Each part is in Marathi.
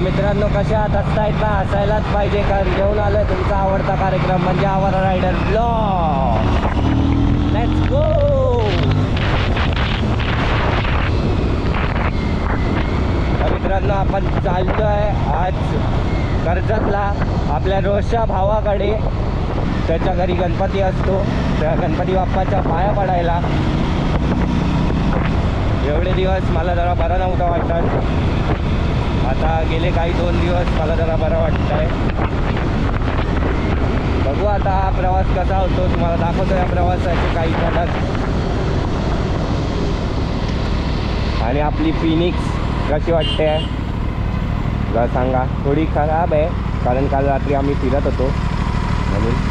मित्रांनो कशा आहात? असतायत ना, असायलाच पाहिजे, कारण घेऊन आलोय तुमचा आवडता कार्यक्रम म्हणजे आवारा रायडर ब्लॉग. Let's go. मित्रांनो आपण चालतोय आज कर्जतला आपल्या रोशा भावाकडे. त्याच्या घरी गणपती असतो, त्या गणपती बाप्पाच्या पाया पडायला. एवढे दिवस मला जरा बरा नव्हता वाटत, आता गेले काही 2 दिवस मला जरा बरं वाटत आहे. बघू आता हा प्रवास कसा होतो, तुम्हाला दाखवतो या प्रवासाचे काही झलक. आणि आपली फिनिक्स कशी वाटते जरा सांगा. थोडी खराब आहे कारण काल रात्री आम्ही फिरत होतो म्हणून.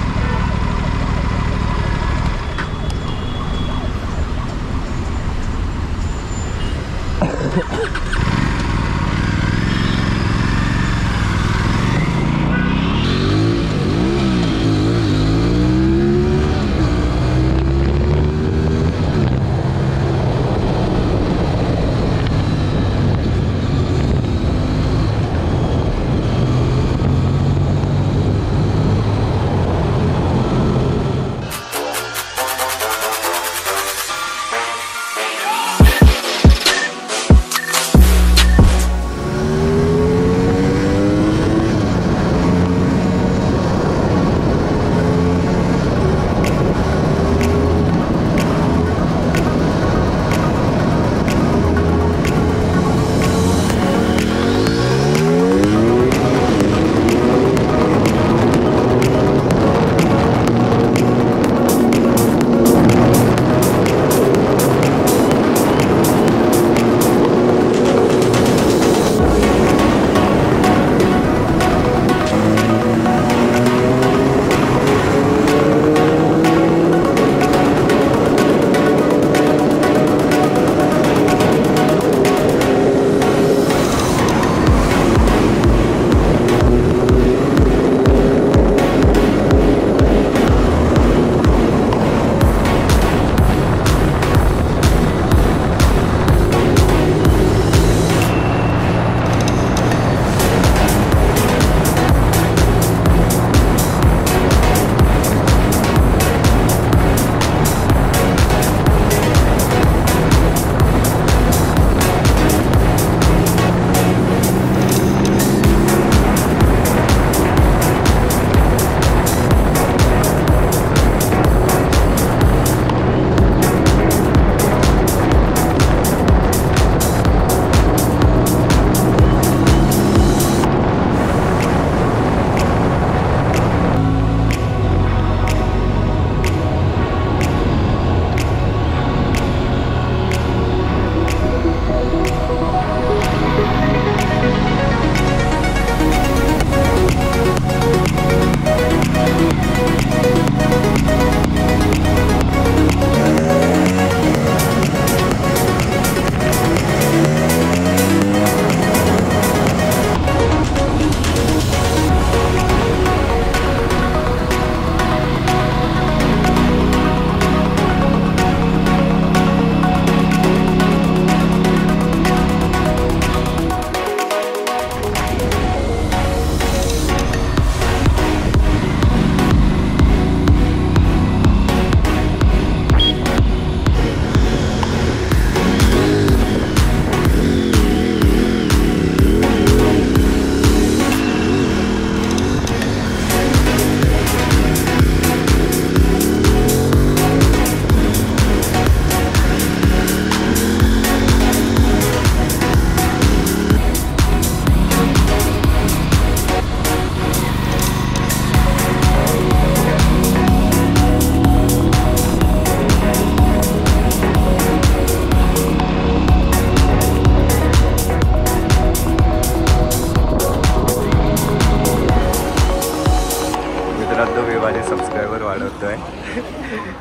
सबस्क्रायबर वाढवतोय.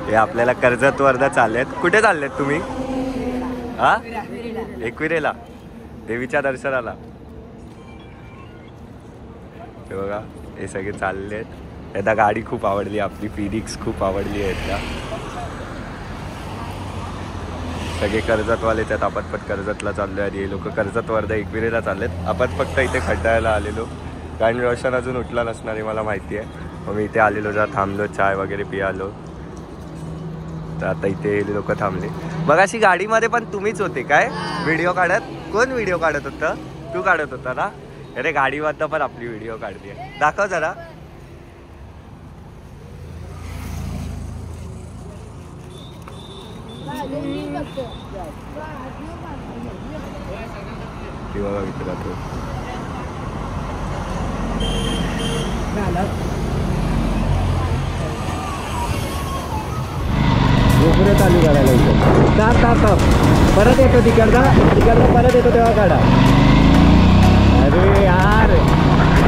हे आपल्याला कर्जत वर्धा चाललेत. कुठे चाललेत तुम्ही? हा, एकविरेला देवीच्या दर्शनाला. हे बघा हे सगळे चाललेत. एकदा गाडी खूप आवडली, आपली फिनिक्स खूप आवडली आहे. एकदा सगळे कर्जतवालेच आहेत. आपण पण कर्जतला चाललो आहे आणि हे लोक कर्जत वर्धा एकविरेला चाललेत. आपण फक्त इथे खड्डायला आलेलो कारण रोशन अजून उठला नसणार आहे मला माहिती आहे. मग मी इथे आलेलो जरा थांबलो, चाय वगैरे पियालो. तर आता इथे लोक थांबले. बघ अशी गाडीमध्ये पण तुम्हीच होते काय व्हिडिओ काढत? कोण व्हिडिओ काढत होतं? तू काढत होता ना? अरे गाडीवरनं पण आपली व्हिडिओ काढली आहे, दाखव जरा. बघा मित्र तो गोपुरे चालू करायला परत येतो तिकडनं परत येतो तेव्हा काढा. अरे यार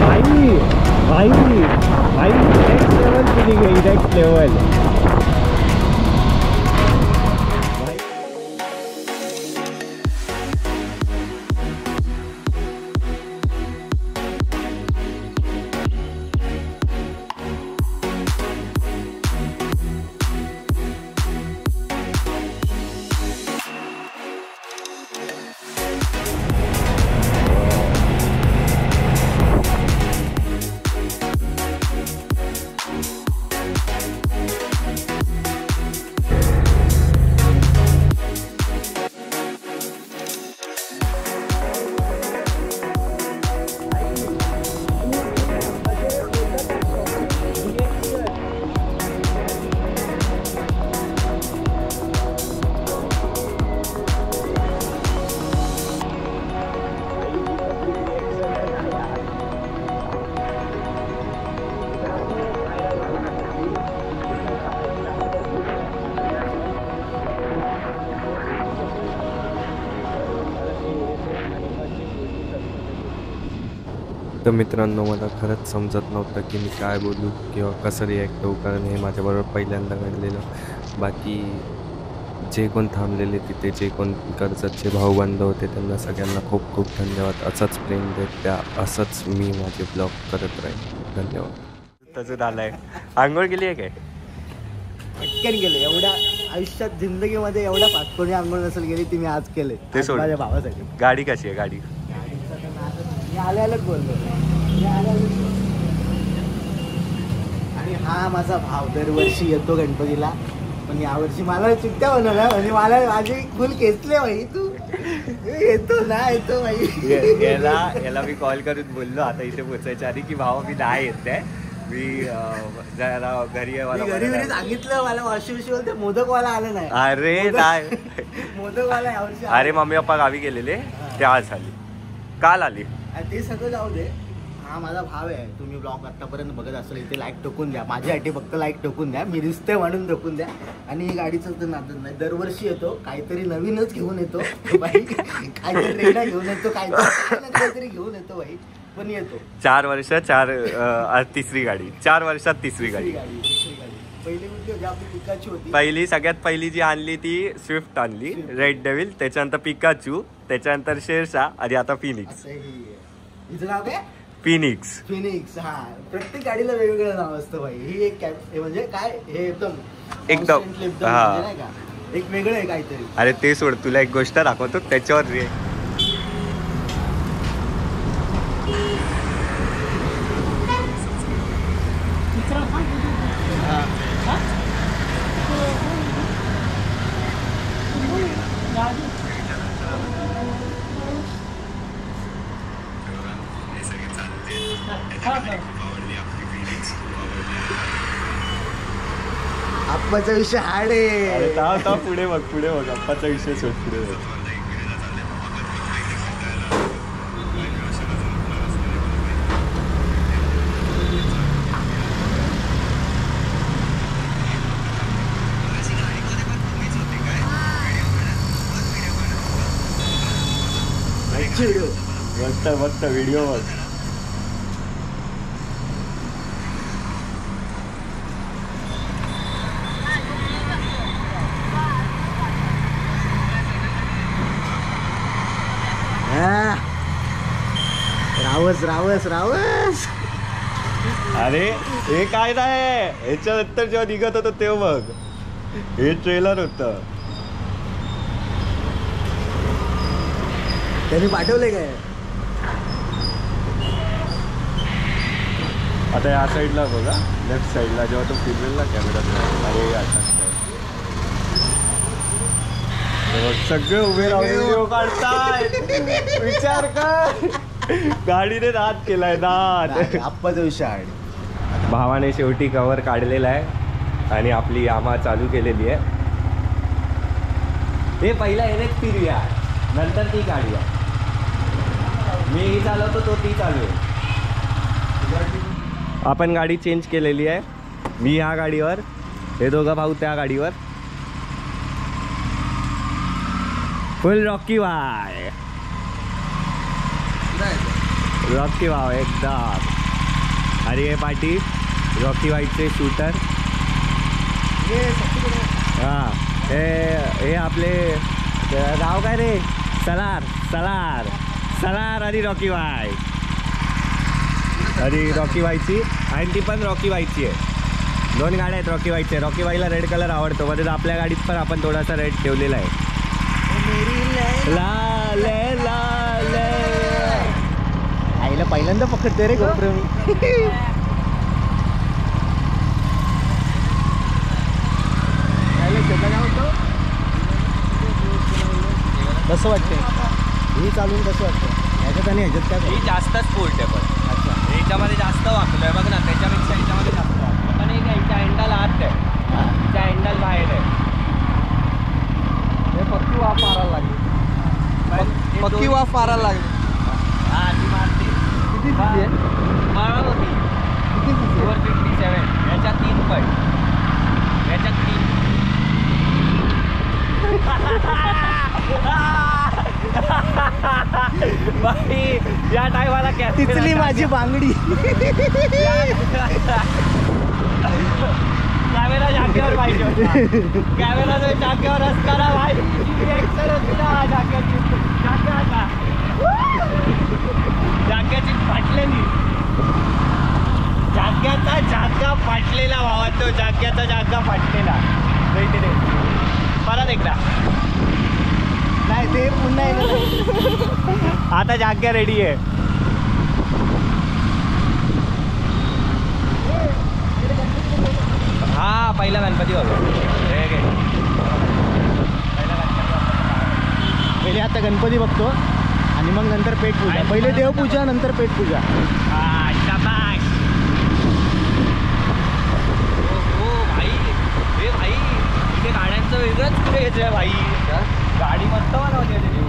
भाई भाई भाई नेक्स्ट लेवल फिलिंग आहे, नेक्स्ट लेवल. तर मित्रांनो मला खरंच समजत नव्हतं की मी काय बोलू किंवा कसं रिॲक्ट होऊ, कारण हे माझ्याबरोबर पहिल्यांदा घडलेलं. बाकी जे कोण थांबलेले तिथे, जे कोण कर्जतचे भाऊबंध होते, त्यांना सगळ्यांना खूप खूप धन्यवाद. असंच प्रेम देत द्या, असंच मी माझे ब्लॉग करत राहील. धन्यवाद. तसं आलाय. आंघोळ केली आहे काय? पटकन गेले. एवढ्या आयुष्यात जिंदगीमध्ये एवढ्या पाचकोणी आंघोळ नसेल गेली ती मी आज केले ते सोड. माझ्या भावासाठी. गाडी कशी आहे? गाडी मी आल्यालाच बोललो. आणि हा माझा भाव दरवर्षी येतो गणपतीला, पण यावर्षी मला चिट्ट्या बनवल्या म्हणजे मला माझे फुल खेचले भाई. तू येतो ना येतो भाई. याला मी कॉल करून बोललो आता इथे पोचायच्या आधी की भावा मी नाही येत आहे, मी जरा घरी घरी सांगितलं. मला वर्षी बोलते मोदकवाला आलं नाही. अरे नाही मोदकवाला यावर्षी. अरे मम्मी पप्पा गावी गेलेले, ते आज आली, काल आली. ते सगळं जाऊ दे. हा माझा भाव आहे. तुम्ही ब्लॉग आतापर्यंत बघत असाल इथे लाईक ठोकून द्या. माझ्यासाठी फक्त लाईक ठोकून द्या. मी रिश्ते म्हणून ठोकून द्या. आणि गाडीचं तर नादच नाही. दरवर्षी येतो, काहीतरी नवीनच घेऊन येतो बाई. काहीतरी रेडा घेऊन येतो, काहीतरी घेऊन येतो बाई, पण येतो. 4 वर्ष तिसरी गाडी, 4 वर्षात तिसरी गाडी. पहिली म्हणजे आपली पिकाची होती. पहिली सगळ्यात पहिली जी आणली ती स्विफ्ट आणली, रेड डेव्हिल. त्याच्यानंतर पिकाचू, त्याच्यानंतर शेरशाह आणि आता फिनिक्स. हिचं नाव काय? फिनिक्स. फिनिक्स. हा, प्रत्येक गाडीला वेगवेगळं नाव असतं भाई. ही एक म्हणजे काय हे एकदम हा नाही का, एक वेगळं आहे काहीतरी. अरे ते सोड, तुला एक गोष्ट दाखवतो त्याच्यावर रे. आप्पाचा विषय हार्ड आहे. पुढे बघ आप्पाचा विषय सोड. पुढे बघ. बघता व्हिडिओ बघ. रावस. अरे हे काय नाही, याच्यानंतर जेव्हा निघत होतं तेव्हा बघ, हे ट्रेलर होतं. त्यांनी पाठवले काय? आता या साईडला बघा, लेफ्ट साईडला जेव्हा तो फिरवेल ना कॅमेरा, अरे आता सगळे उभे राहून व्हिडिओ काढताय. विचार कर, गाडीने दात केलाय, दात. आप्पाचा विषय आहे. भावाने शेवटी कव्हर काढलेला आहे आणि आपली यामा चालू केलेली आहे. हे पहिला येणेच फिरूया, नंतर ती काढूया. मी ही चालवतो, तो ती चालू आहे. आपण गाडी चेंज केलेली आहे. मी ह्या गाडीवर, हे दोघं भाऊ त्या गाडीवर. फुल रॉकी वाय, रॉकी वाव एकदम. अरे हे पाटी रॉकी वाईचे शूटर. हां, हे आपले नाव काय रे, सलार सलार सलार आणि रॉकी वाय. आणि रॉकी वायची, आणि ती पण रॉकी वायची आहे. 2 गाड्या आहेत रॉकी वायचे. रॉकी वायला रेड कलर आवडतो, मध्ये आपल्या गाडीत पण आपण थोडासा रेड ठेवलेला आहे. ला ले ला ले, आईला पहिल्यांदा पकडते रे गोप्रो मी. कसं वाटतंय ही चालून, कसं वाटतं ह्याच्यात आणि ह्याच्यात काय? ही जास्त स्पोर्ट आहे पण. अच्छा, ह्याच्यामध्ये जास्त वाकलो आहे बघ ना, त्याच्यापेक्षा ह्याच्यामध्ये जास्त वाकलो. पण एक ह्याच्या हँडल आत आहे, ह्याच्या हँडल बाहेर आहे. हे पक्की वाफ मारायला लागली, पक्की वाफ मारायला लागली. हा, ती मारते. किती आहे? मारत होती किती 457. ह्याच्यात 3 पण, ह्याच्यात 3. बाई या टायमाला तिथली माझी बांगडी. कॅमेरा जागेवर पाहिजे होता. कॅमेरा जर जागेवर असताना भाई एक्शन होती ना जाग्याची. जाग्याची फाटलेली, जाग्याचा जागा फाटलेला भावा, तो जाग्याचा जागा फाटलेला. परत एकदा नाही ते पुन्हा एकदा. आता जाग्या रेडी आहे. हा पहिला गणपती बघा. पहिले आता गणपती बघतो आणि मग नंतर पेटपूजा. पहिले देवपूजा, नंतर पेटपूजा. हा, शाबाश. हो भाई, हे भाई इथे गाड्यांचं वेगळंच क्रेज आहे भाई. गाडी मस्त बनवते त्याची.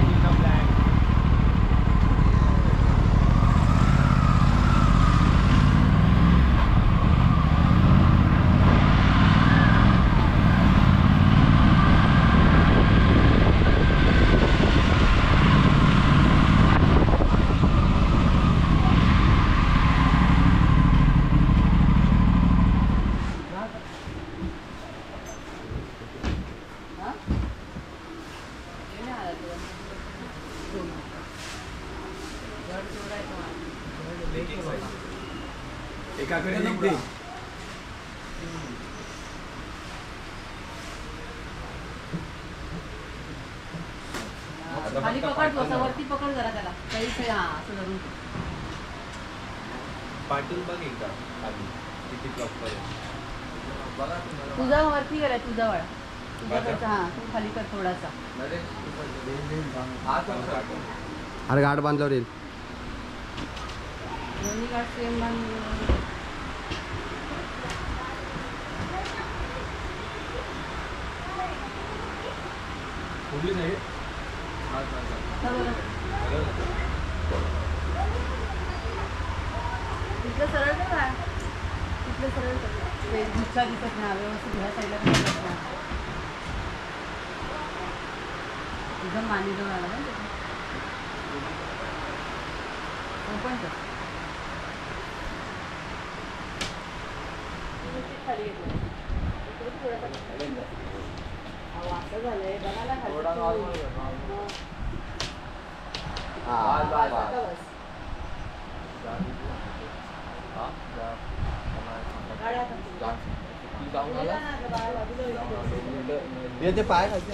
एकाकडे लिख दे. खाली पकड, वरती पकड जरा त्याला. काही हा असं धरून. पाटील बघ एकदा खाली किती प्रॉपर आहे. तुझा वरती गेलाय, तुझा वाळा तुझ्याकडचा. हा, तू खाली कर थोडासा. अरे गाठ बांधल्यावर येईल. दोन्ही गाठ सेम बांध. पोलीस आहे. तिथलं सरळ का? तिथलं सरळ गुच्छा दिसत नाही व्यवस्थित. ह्या साईडला दिसत नाही. एकदम मानी जवळ आला ना ओपन कर. खाली येतो असं झालंय बघायला खाली. ते पाय खायचे.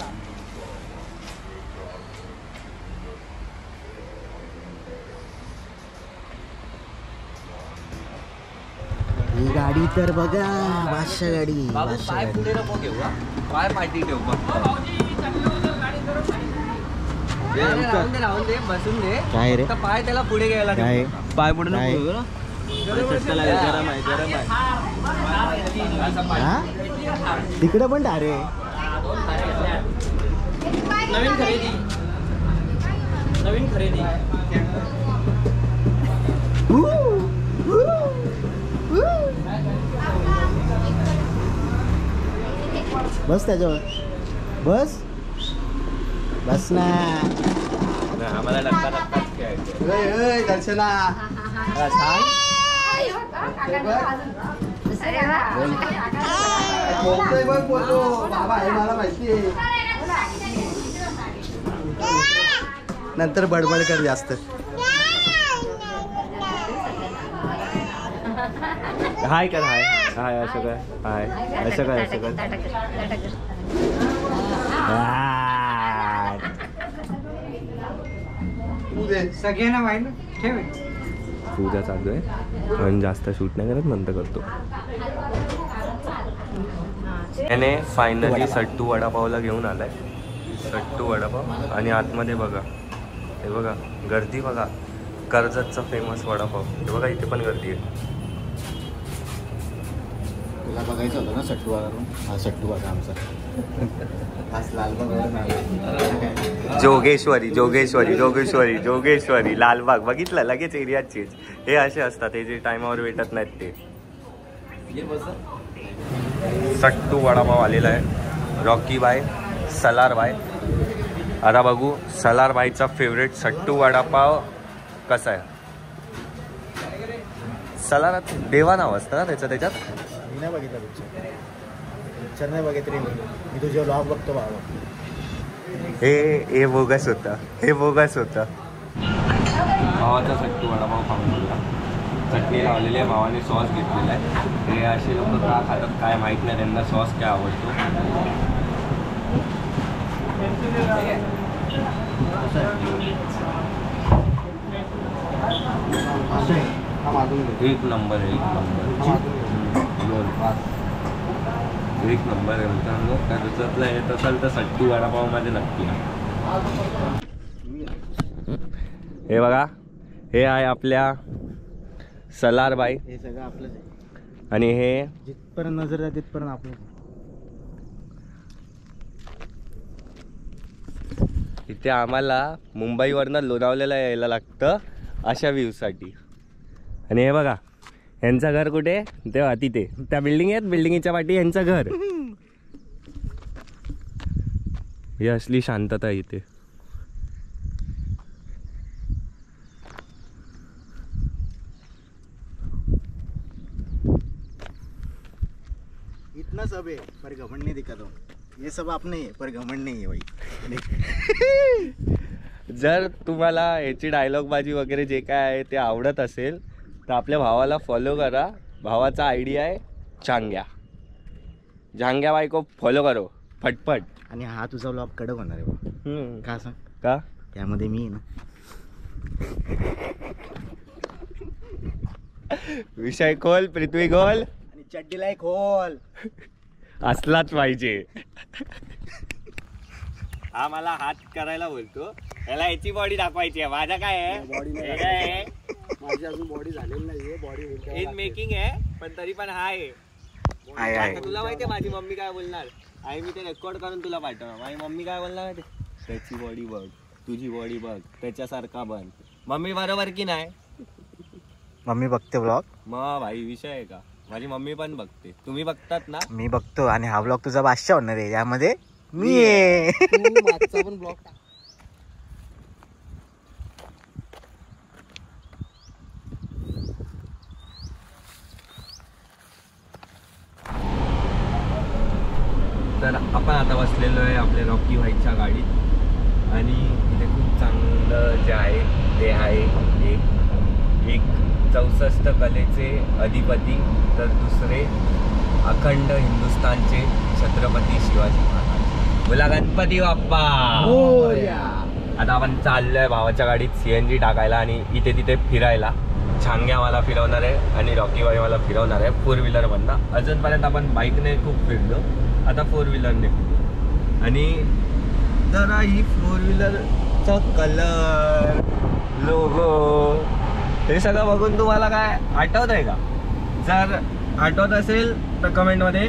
ही गाडी तर बघा, बादशाह गाडी. बाबू बादशाह पाय गाडी. पुढे नको घेऊ हा. पाय पाठी ठेव फक्त. राहून दे बसून दे. काय रे? फक्त पाय त्याला पुढे घ्यायला ठेव. काय? पाय पुढे काय? नको घेऊ ना. गरम आहे गरम आहे. हा? तिकडे पण डारे. नवीन खरेदी. बस त्याच्यावर बस बस ना. आम्हाला धक्का खेळायचं. दर्शना नंतर बडबड कर जास्त. हाय कर हाय हाय असं काय हाय असं काय असं काय. सगळ्यांना माहिती ठेव. पूजा चालू आहे पण जास्त शूट नाही करत, नंतर करतो. त्याने फायनली सट्टू वडापावला घेऊन आलाय. सट्टू वडापाव आणि आतमध्ये बघा, हे बघा गर्दी बघा. कर्जतचा फेमस वडापाव. हे बघा इथे पण गर्दी आहे. तुला बघायचं होतं ना सट्टूवाला. हा सट्टूवाला आमचा आज लालबाग. जोगेश्वरी जोगेश्वरी जोगेश्वरी जोगेश्वरी लालबाग. बघितलं लगेच एरिया चेंज. हे असे असतात, हे जे टायमावर भेटत नाहीत ते. सट्टू वडापाव आलेला आहे. Rocky bye, Salaar bye. आता बघू सलार बाईचा फेवरेट सट्टू वडापाव कसा आहे. सलारात देवा नाव असतं ना त्याच्यात. मी नाही बघितलं पिक्चर नाही बघितलं रे. मी तुझे व्लॉग बघतो बाबा. हे बोगस होता, हे बोगस होता. भावाचा सट्टू वडापाव खाऊन बोलला. चटणी लावलेली आहे, भावाने सॉस घेतलेला आहे. हे असे लोक का खातात काय माहीत नाही, त्यांना सॉस काय आवडतो. एक नंबर एक नंबर आहे मित्रांनो. त्याच्यातला येत असेल तर सट्टू वडापाव मध्ये नक्की. हे बघा, हे आहे आपल्या सलारबाई. हे सगळं आपलंच आहे आणि हे जिथपर्यंत नजर आहे तिथपर्यंत आपलं. इथे आम्हाला मुंबईवरनं लोणावळ्याला यायला लागतं अशा व्ह्यूसाठी. आणि हे बघा यांचं घर कुठे तेव्हा तिथे त्या बिल्डिंग आहेत, बिल्डिंगच्या पाठी यांचं घर. ही असली शांतता इथे. इतना सब है पर घमंड नहीं दिखा. तो ये सब आप नहीं है पर घमंड नहीं है भाई. जर तुम्हाला याची डायलॉगबाजी वगैरे जे काय आहे ते आवडत असेल तर आपल्या भावाला फॉलो करा. भावाचा आयडिया आहे झांग्या. झांग्या बाई को फॉलो करो फटफट. आणि हा तुझा व्लॉग कडक होणार आहे बा. का सांग का त्यामध्ये मी आहे ना. विषय खोल पृथ्वी खोल आणि चड्डीला खोल असलाच पाहिजे. हा मला हात करायला बोलतो. त्याला याची बॉडी दाखवायची आहे. माझा काय आहे माझी अजून बॉडी झालेली नाहीये. बॉडी इन मेकिंग आहे पण तरी पण हाय. आहे. तुला माहिती आहे माझी मम्मी काय बोलणार आहे. मी ते रेकॉर्ड करून तुला पाठवणार. माझी मम्मी काय बोलणार माहिती, त्याची बॉडी बघ, तुझी बॉडी बघ, त्याच्यासारखा बन. मम्मी बरोबर की नाही. मम्मी बघते व्लॉग. मग भाई विषय आहे का. माझी मम्मी पण बघते. तुम्ही बघतात ना. मी बघतो. आणि हा व्लॉग तुझा बादशाह होणार आहे. यामध्ये मी आहे. मागचा पण ब्लॉग टाक. तर आपण आता बसलेलो आहे आपल्या रॉकी व्हाईटच्या गाडीत. आणि इथे खूप चांगलं जे आहे ते आहे एक 64 कलेचे अधिपती तर दुसरे अखंड हिंदुस्थानचे छत्रपती शिवाजी महाराज. बोला गणपती बाप्पा. आता आपण चाललोय भावाच्या गाडीत CNG टाकायला आणि इथे तिथे फिरायला. झांग्या मला फिरवणार आहे आणि रॉकी बाई मला फिरवणार आहे 4 व्हीलरमधनं. अजूनपर्यंत आपण बाईकने खूप फिरलो, आता 4 व्हीलरने फिरलो. आणि जरा ही 4 व्हीलरचा कलर, लोगो, हे सगळं बघून तुम्हाला काय आठवत आहे का? जर आठवत असेल तर कमेंटमध्ये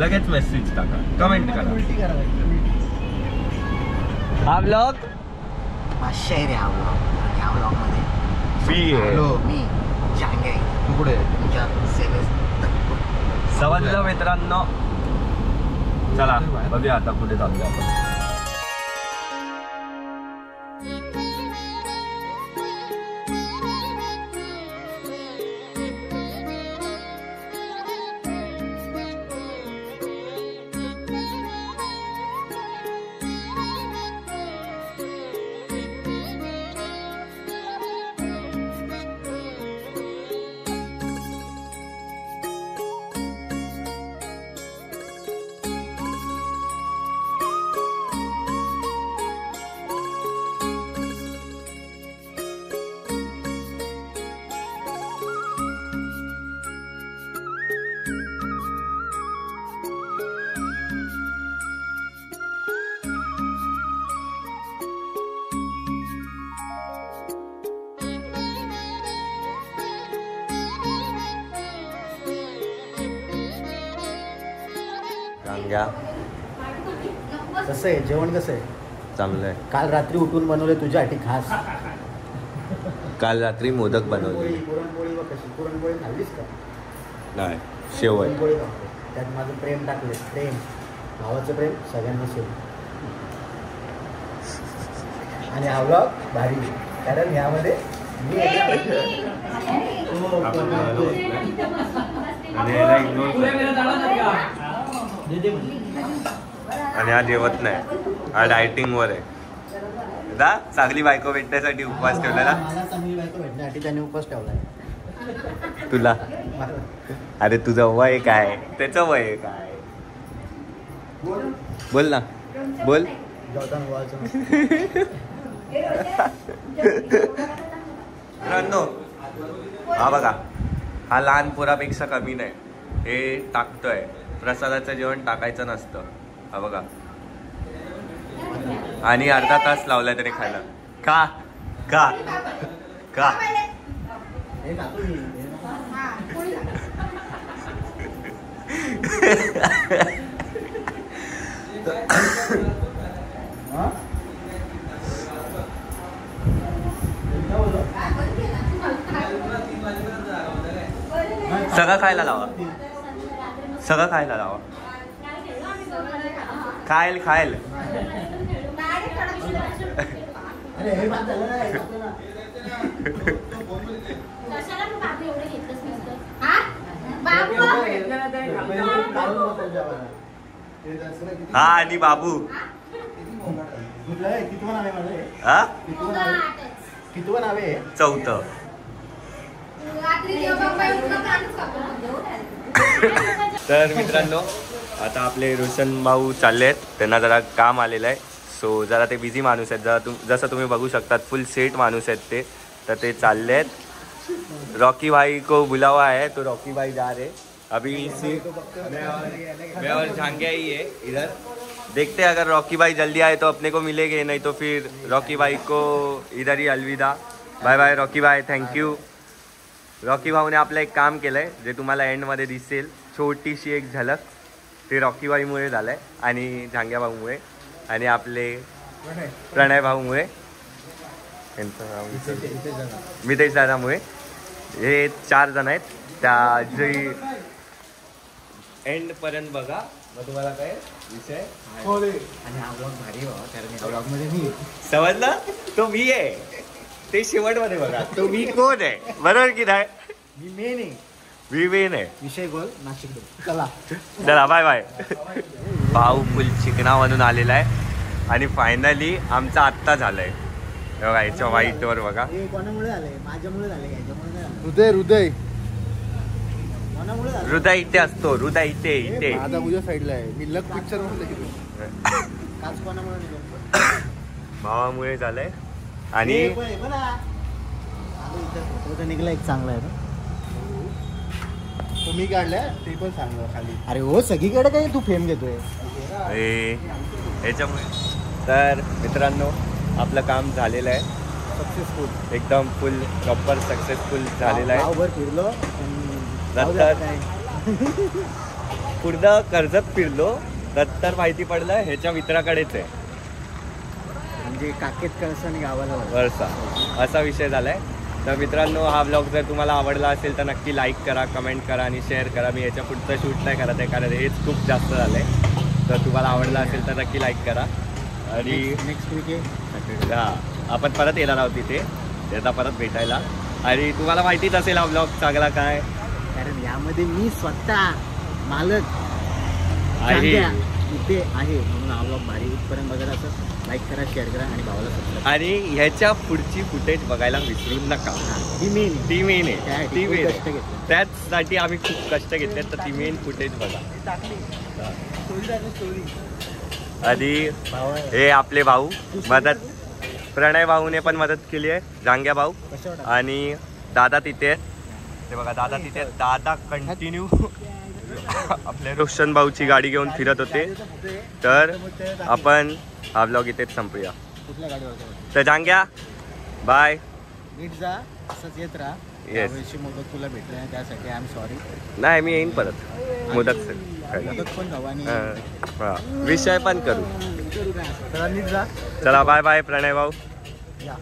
लगेच मेसेज टाका, कमेंट करा. उलटी करा बाई, उलटी. हा ब्लॉग पाचशे आहे रे हा ब्लॉग. ह्या ब्लॉग मध्ये फ्री आहे. मी जांगे तू कुठे तुमच्या सेवेस समजलं मित्रांनो. चला बघूया आता कुठे चाललो आपण. सांगा कसं आहे जेवण कसं आहे? चांगलंय. काल रात्री उठून बनवले तुझ्यासाठी खास. काल रात्री मोदक बनवले. पुरणपोळी व कशी पुरणपोळी खाल्लीस का? नाही, शेवय. पुरणपोळी खाल्ली. त्यात माझं प्रेम टाकले. प्रेम, भावाचं प्रेम सगळ्यांना सेव. आणि हा व्लॉग भारी कारण ह्यामध्ये मी आणि हा जेवत नाही, हा डायटिंग वर आहे. दा चांगली बायको भेटण्यासाठी उपवास ठेवलेला. मला चांगली बायको भेटण्यासाठी त्याने उपवास ठेवलाय. तुला अरे तुझं वय काय, त्याचं वय काय? बोल ना, बोल. मित्रांनो हा बघा, हा लहान पोरापेक्षा कमी नाही. हे टाकतोय, प्रसादाचं जेवण टाकायचं नसतं. हा बघा, आणि अर्धा तास लावलाय तरी खायला. का का का सगळं खायला लावा, सगळं खायला लावा. खायल खायल. हा आणि बाबू हा कितवं नाव आहे? चौथं. तर मित्रांनो आता आपले रोशन भाऊ चालले आहेत, त्यांना जरा काम आलेलं आहे. सो जरा ते बिझी माणूस आहेत, जरा जसं तुम्ही बघू शकतात फुल सेट माणूस आहेत ते. तर ते चालले आहेत. रॉकी भाई को बुलावा है तो रॉकी भाई जा रहे. अभी मैं और झांगिया ही है इधर. देखते हैं अगर रॉकी भाई जल्दी आए तो अपने को मिलेंगे, नहीं तो फिर रॉकी भाई को इधर ही अलविदा. बाय बाय रॉकी भाई, थँक्यू. रॉकी भाऊने आपलं एक काम केलं आहे जे तुम्हाला एंडमध्ये दिसेल, छोटीशी एक झलक. ते रॉकी भाईमुळे झालं आहे आणि झांग्या भाऊमुळे आणि आपले प्रणय भाऊमुळे, त्यांचं नाव मितेश दादामुळे. हे 4 जण आहेत. त्या जे एंडपर्यंत बघा, मग तुम्हाला काय विषय. आणि हा ब्लॉग भारी व्हावा कारण या ब्लॉग मध्ये मी समजलं, तो मी आहे. ते शेवटमध्ये बघा तो मी कोण आहे, बरोबर की नाही? मी मेन आहे. मी मेन आहे. विषय गोल नाशिक. चला चला बाय बाय. भाऊ फुल चिकना बनून आलेला आहे आणि फायनली आमचा आत्ता झालंय. बघा याच्या वाईटवर बघा. हे कोणामुळे झालंय? माझ्यामुळे झालंय. याच्यामुळे नाही झालं. हृदय हृदय कोणामुळे झालं? हृदय इथे असतो, हृदय इथे इथे. आता उद्या साईडला आहे. मी लक पिक्चर मध्ये काच कोणामुळे निघतो? भावामुळे झालंय. आणि हे पण आहे, बघा. आलो इथं. तो निघाला एक चांगला आहे ना तुम्ही काढल्या ते पण सांगा खाली. अरे हो सगळीकडे काय तू फेम घेतोय याच्यामुळे तर मित्रांनो आपलं काम झालेलं आहे सक्सेसफुल एकदम फुल प्रॉपर सक्सेसफुल झालेलं आहे. गावभर फिरलो नंतर पूर्ण कर्जत फिरलो नंतर माहिती पडलं ह्याच्या मित्राकडेच आहे म्हणजे काकेत कळसाने गावाला वरचा असा विषय झालाय. तर मित्रांनो हा ब्लॉग जर तुम्हाला आवडला असेल तर नक्की लाईक करा, कमेंट करा आणि शेअर करा. मी याच्या पुढचं शूट नाही करत आहे कारण हेच खूप जास्त झालंय. तर तुम्हाला आवडला असेल तर नक्की लाईक करा आणि नेक्स्ट वीक आहे हां आपण परत येणार आहोत तिथे त्याचा परत भेटायला. आणि तुम्हाला माहितीच असेल हा ब्लॉग चांगला काय कारण यामध्ये मी स्वतः मालक आहे. इथे आहे म्हणून हा ब्लॉग भारी इथपर्यंत बघत असं लाईक करा, शेअर करा आणि भावाला सबस्क्राईब आणि ह्याच्या पुढची फुटेज बघायला विसरू नका. ही मेन ती मेन आहे, त्यासाठी ती खूप मेन कष्ट आहे. घेतले. त्याचसाठी आम्ही खूप कष्ट घेतले तर ती मेन फुटेज बघा. आणि हे आपले भाऊ मदत प्रणय भाऊने पण मदत केली आहे, जांग्या भाऊ. आणि दादा तिथे ते बघा दादा तिथे दादा कंटिन्यू आपल्या रोशन भाऊची गाडी घेऊन फिरत होते. तर आपण हा ब्लॉग इथेच संपूया. कुठल्या गाडीवर तर जांग्या बाय. नीट जा असंच येत राहा. Yes. यावेळेशी मोदक तुला भेटलं नाही त्यासाठी आय एम सॉरी. नाही मी येईन परत मोदक खायला. मोदक पण खाऊ आणि हा विषय पण करू. चला नीट जा. चला बाय बाय प्रणय भाऊ. या.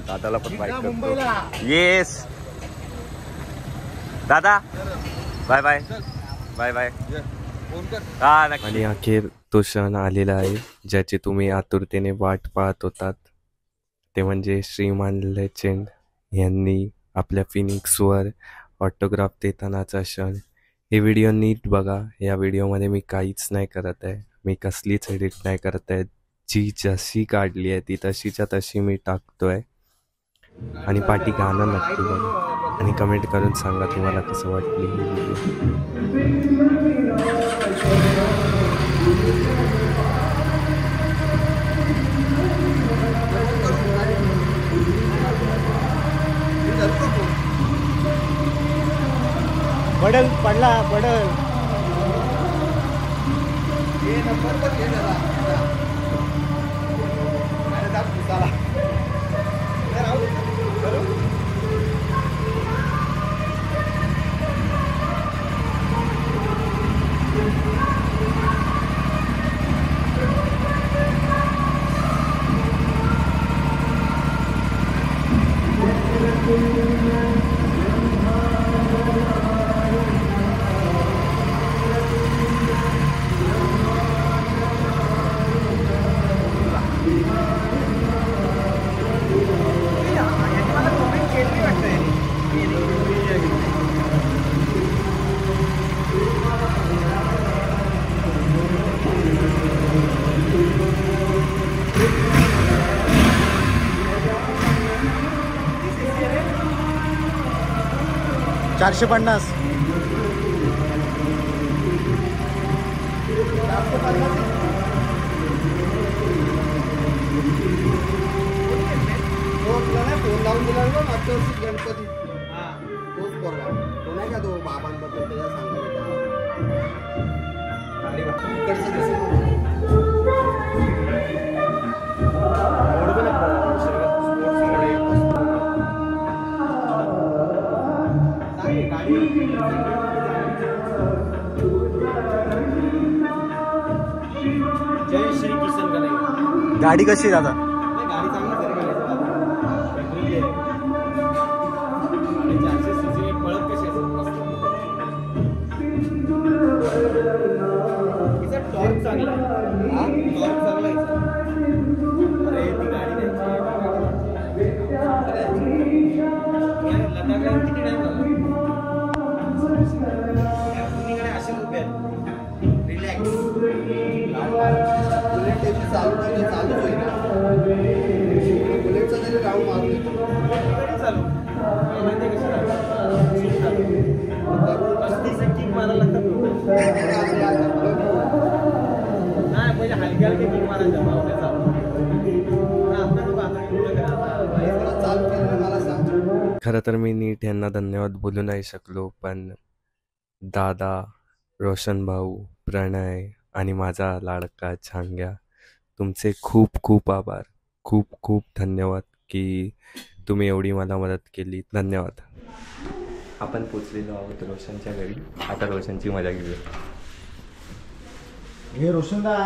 दादाला पण बाय करतो. मुंबईला येस दादा बाय बाय बाय बाय. हा आणि अखेर तो क्षण आलेला आहे ज्याची तुम्ही आतुरतेने वाट पाहत होतात. ते म्हणजे श्रीमान लेजेंड यांनी आपल्या फिनिक्सवर ऑटोग्राफ देतानाचा क्षण. हे व्हिडिओ नीट बघा. या व्हिडिओमध्ये मी काहीच नाही करत आहे, मी कसलीच एडिट नाही करत आहे. जी जशी काढली आहे ती तशीच्या तशी मी टाकतोय. आणि पाठी गाणं नक्की बघा आणि कमेंट करून सांगा तुम्हाला कसं वाटली ही व्हिडिओ. पडल पडला पडल. $450. फोन लावून दिला ना मागच्या वर्षी गणपती. तोच पोरगा तो नाही का तो बाबांबद्दल त्याच्या सांगायला इकडचं दिसून जय श्री किशन गणेश. गाडी कशी दादा? गाडी चांगली तरी पेट्रोल आणि 400 सीसी पळत कशी तिचा टॉर्क चांगला आहे. टॉर्क चांगला आहे. अरे ती गाडी लडाखला किती टाइम झाला पुणेकडे असे उभे आहेत रिलॅक्स. बुलेट चालू होईल. खरं तर मी नीट यांना धन्यवाद बोलू नाही शकलो, पण दादा, रोशन भाऊ, प्रणय आणि माझा लाडका छांग्या, तुमचे खूप खूप आभार. खूप खूप धन्यवाद की तुम्ही एवढी मला मदत केली. धन्यवाद. आपण पोचलेलो आहोत रोशनच्या घरी. आता रोशनची मजा घेऊया. हे रोशन दा